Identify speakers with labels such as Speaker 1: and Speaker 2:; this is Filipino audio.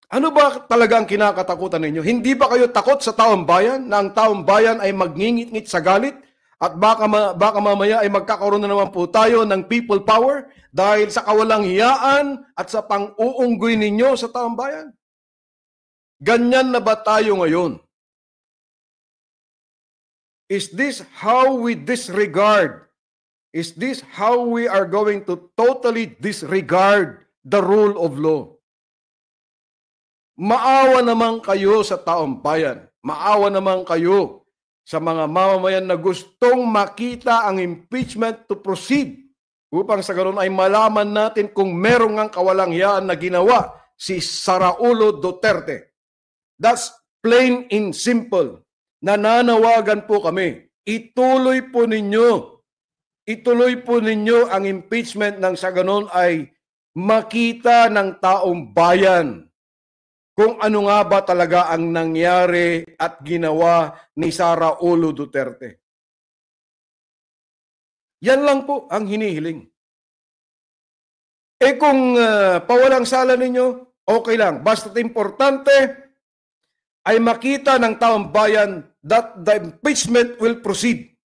Speaker 1: Ano ba talaga ang kinakatakutan ninyo? Hindi ba kayo takot sa taong bayan na ang taong bayan ay magngingit-ngit sa galit at baka mamaya ay magkakaroon na naman po tayo ng people power dahil sa kawalang hiyaan at sa pang-uunggoy ninyo sa taong bayan? Ganyan na ba tayo ngayon? Is this how we disregard? Is this how we are going to totally disregard the rule of law? Maawa naman kayo sa taong bayan. Maawa naman kayo sa mga mamamayan na gustong makita ang impeachment to proceed upang sa ganoon ay malaman natin kung merong ang kawalanghiyaan na ginawa si Saraulo Duterte. That's plain and simple. Nananawagan po kami. Ituloy po ninyo ang impeachment nang sa ganoon ay makita ng taong bayan kung ano nga ba talaga ang nangyari at ginawa ni Saraulo Duterte. Yan lang po ang hinihiling. Kung pawalang sala ninyo, okay lang. Basta't importante ay makita ng taong bayan that the impeachment will proceed.